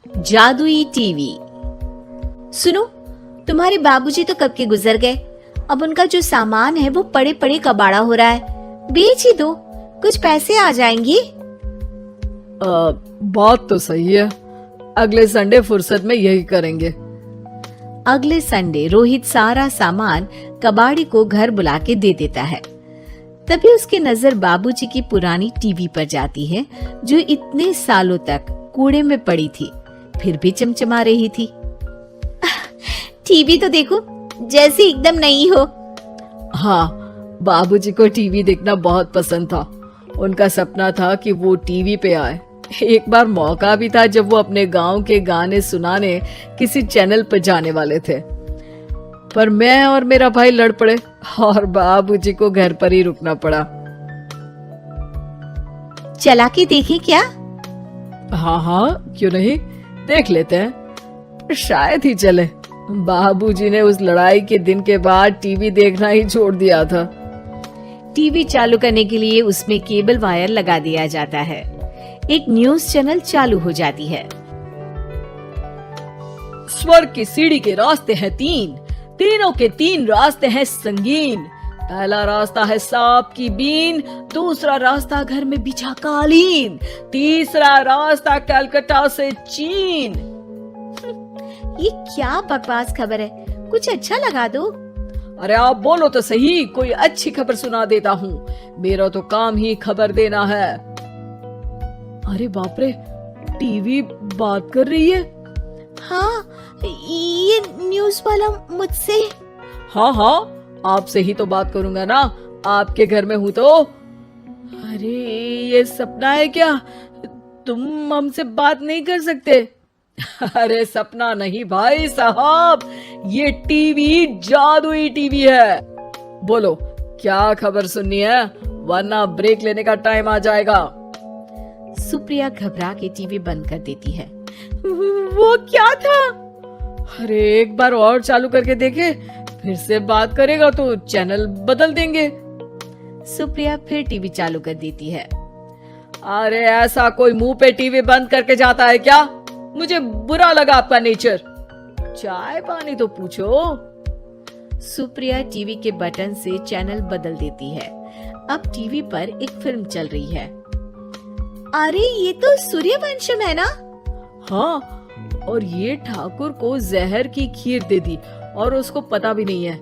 जादुई टीवी। सुनो, तुम्हारे बाबूजी तो कब के गुजर गए। अब उनका जो सामान है वो पड़े पड़े कबाड़ा हो रहा है। बेच ही दो, कुछ पैसे आ जाएंगे। बात तो सही है। अगले संडे फुर्सत में यही करेंगे। अगले संडे रोहित सारा सामान कबाड़ी को घर बुला के दे देता है। तभी उसकी नजर बाबूजी की पुरानी टीवी पर जाती है, जो इतने सालों तक कूड़े में पड़ी थी, फिर भी चमचमा रही थी। टीवी तो देखो, जैसे एकदम नई हो। हाँ, बाबूजी को टीवी देखना बहुत पसंद था। उनका सपना था कि वो टीवी पे आए। एक बार मौका भी था जब वो अपने गांव के गाने सुनाने किसी चैनल पर जाने वाले थे, पर मैं और मेरा भाई लड़ पड़े और बाबूजी को घर पर ही रुकना पड़ा। चला के देखें क्या? हाँ, क्यों नहीं, देख लेते हैं, शायद ही चले। बाबूजी ने उस लड़ाई के दिन के बाद टीवी देखना ही छोड़ दिया था। टीवी चालू करने के लिए उसमें केबल वायर लगा दिया जाता है। एक न्यूज चैनल चालू हो जाती है। स्वर्ग की सीढ़ी के रास्ते हैं तीन, तीनों के तीन रास्ते हैं संगीन। पहला रास्ता है सांप की बीन, दूसरा रास्ता घर में बिछा कालीन, तीसरा रास्ता कलकत्ता से चीन। ये क्या बकवास खबर है, कुछ अच्छा लगा दो। अरे आप बोलो तो सही, कोई अच्छी खबर सुना देता हूँ। मेरा तो काम ही खबर देना है। अरे बाप रे, टीवी बात कर रही है। हाँ, ये न्यूज वाला मुझसे। हाँ, आपसे ही तो बात करूंगा ना, आपके घर में हूँ तो। अरे ये सपना है क्या? तुम हमसे बात नहीं कर सकते? अरे सपना नहीं भाई साहब, ये टीवी जादुई टीवी है। बोलो क्या खबर सुननी है, वरना ब्रेक लेने का टाइम आ जाएगा। सुप्रिया घबरा के टीवी बंद कर देती है। वो क्या था? अरे एक बार और चालू करके देखे, फिर से बात करेगा तो चैनल बदल देंगे। सुप्रिया फिर टीवी चालू कर देती है। अरे ऐसा कोई मुंह पे टीवी बंद करके जाता है क्या? मुझे बुरा लगा आपका नेचर। चाय पानी तो पूछो। सुप्रिया टीवी के बटन से चैनल बदल देती है। अब टीवी पर एक फिल्म चल रही है। अरे ये तो सूर्यवंशम है ना? हाँ, और ये ठाकुर को जहर की खीर दे दी और उसको पता भी नहीं है।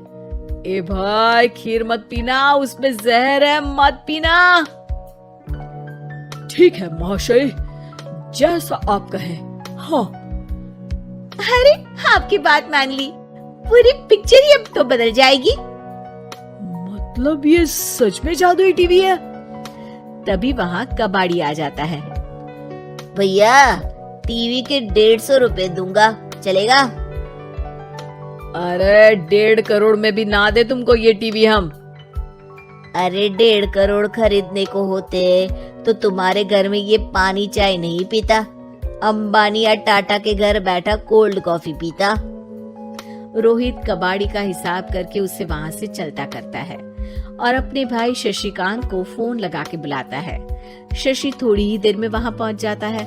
ए भाई, खीर मत पीना, उसमें जहर है, मत पीना। ठीक है महाशय, जैसा आप कहें। हाँ। अरे आपकी बात मान ली, पूरी पिक्चर ही अब तो बदल जाएगी। मतलब ये सच में जादुई टीवी है? तभी वहाँ कबाड़ी आ जाता है। भैया, टीवी के 150 रुपए दूंगा, चलेगा? अरे 1.5 करोड़ में भी ना दे तुमको ये टीवी हम। अरे 1.5 करोड़ खरीदने को होते तो तुम्हारे घर में ये पानी चाय नहीं पीता, अंबानी या टाटा के घर बैठा कोल्ड कॉफी पीता। रोहित कबाड़ी का हिसाब करके उसे वहाँ से चलता करता है और अपने भाई शशिकांत को फोन लगा के बुलाता है। शशि थोड़ी ही देर में वहाँ पहुँच जाता है।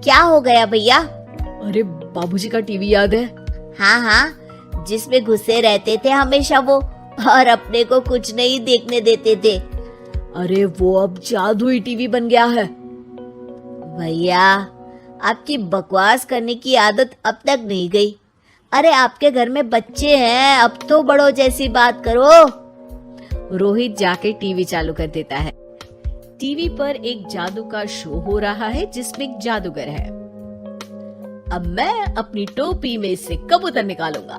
क्या हो गया भैया? अरे बाबूजी का टीवी याद है? हाँ, जिसमें घुसे रहते थे हमेशा वो, और अपने को कुछ नहीं देखने देते थे। अरे वो अब जादुई टीवी बन गया है। भैया, आपकी बकवास करने की आदत अब तक नहीं गई। अरे आपके घर में बच्चे हैं, अब तो बड़ों जैसी बात करो। रोहित जाके टीवी चालू कर देता है। टीवी पर एक जादू का शो हो रहा है जिसमें एक जादूगर है। अब मैं अपनी टोपी में से कबूतर निकालूंगा।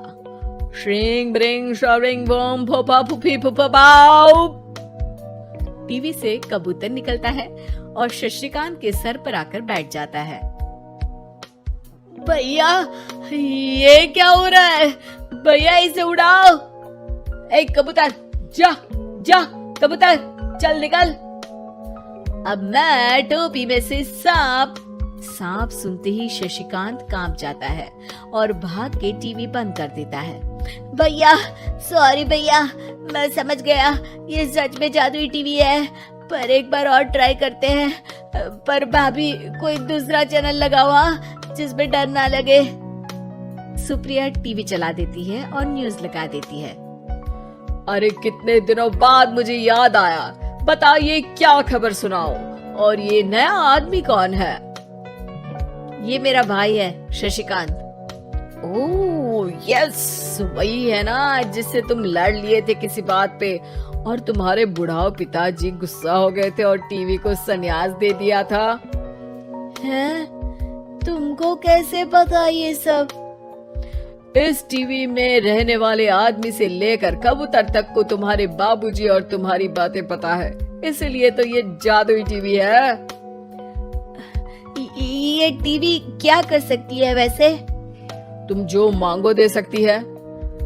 श्रिंग ब्रिंग शरिंग बम फपा फुफी फुफा बाउ। टीवी से कबूतर निकलता है और शशिकांत के सर पर आकर बैठ जाता है। भैया, ये क्या हो रहा है? भैया इसे उड़ाओ। ए कबूतर, जा जा कबूतर, चल निकल। अब मैं टोपी में से सांप सुनते ही शशिकांत कांप जाता है और भाग के टीवी बंद कर देता है। भैया, सॉरी भैया, मैं समझ गया ये सच में जादुई टीवी है, पर एक बार और ट्राई करते हैं। पर भाभी, कोई दूसरा चैनल लगा हुआ, जिसमें डर ना लगे। सुप्रिया टीवी चला देती है और न्यूज लगा देती है। अरे कितने दिनों बाद मुझे याद आया, बताइए क्या खबर सुनाओ। और ये नया आदमी कौन है? ये मेरा भाई है शशिकांत। ओह यस, वही है ना जिससे तुम लड़ लिए थे किसी बात पे और तुम्हारे बुढ़ाओ पिताजी गुस्सा हो गए थे और टीवी को संन्यास दे दिया था। हैं? तुमको कैसे पता ये सब? इस टीवी में रहने वाले आदमी से लेकर कबूतर तक को तुम्हारे बाबूजी और तुम्हारी बातें पता है, इसलिए तो ये जादुई टीवी है। ये टीवी क्या कर सकती है वैसे? तुम जो मांगो दे सकती है।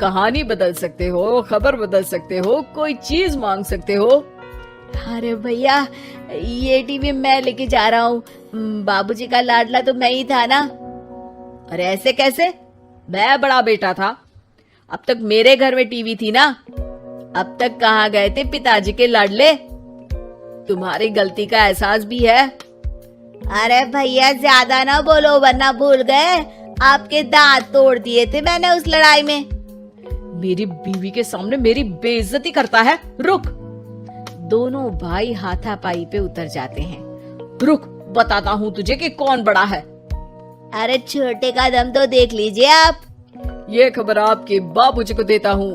कहानी बदल सकते हो, खबर बदल सकते हो, कोई चीज मांग सकते हो। अरे भैया, ये टीवी मैं लेके जा रहा हूँ। बाबूजी का लाडला तो मैं ही था ना। अरे ऐसे कैसे? मैं बड़ा बेटा था, अब तक मेरे घर में टीवी थी ना। अब तक कहाँ गए थे पिताजी के लाडले? तुम्हारी गलती का एहसास भी है। अरे भैया ज्यादा ना बोलो वरना भूल गए, आपके दांत तोड़ दिए थे मैंने उस लड़ाई में। मेरी बीवी के सामने मेरी बेइज्जती करता है। रुक। दोनों भाई हाथापाई पे उतर जाते हैं। रुक, बताता हूँ तुझे कि कौन बड़ा है। अरे छोटे का दम तो देख लीजिए आप। ये खबर आपके बाबूजी को देता हूँ।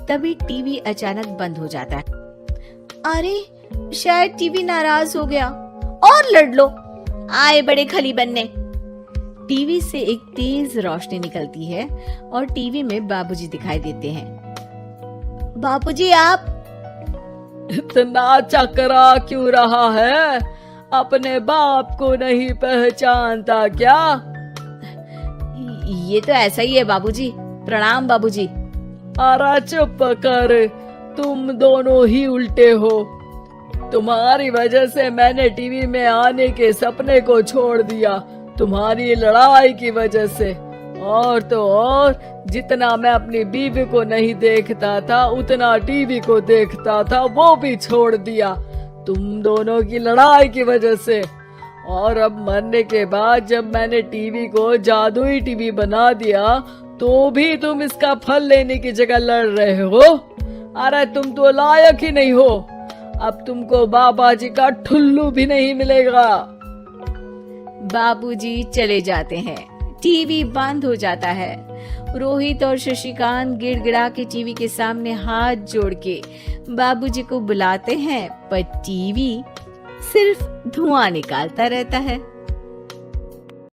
तभी टीवी अचानक बंद हो जाता है। अरे शायद टीवी नाराज हो गया। और लड़ लो, आए बड़े खली बनने। टीवी से एक तेज रोशनी निकलती है और टीवी में बाबूजी दिखाई देते हैं। बाबूजी आप? इतना चकरा क्यों रहा है? अपने बाप को नहीं पहचानता क्या? ये तो ऐसा ही है बाबूजी। प्रणाम बाबूजी। अरे चुप कर, तुम दोनों ही उल्टे हो। तुम्हारी वजह से मैंने टीवी में आने के सपने को छोड़ दिया, तुम्हारी लड़ाई की वजह से। और तो और, जितना मैं अपनी बीवी को नहीं देखता था उतना टीवी को देखता था, वो भी छोड़ दिया तुम दोनों की लड़ाई की वजह से। और अब मरने के बाद जब मैंने टीवी को जादुई टीवी बना दिया तो भी तुम इसका फल लेने की जगह लड़ रहे हो। अरे तुम तो लायक ही नहीं हो। अब तुमको बाबा जी का ठुल्लू भी नहीं मिलेगा। बाबूजी चले जाते हैं। टीवी बंद हो जाता है। रोहित और शशिकांत गिड़गिड़ा के टीवी के सामने हाथ जोड़ के बाबूजी को बुलाते हैं, पर टीवी सिर्फ धुआं निकालता रहता है।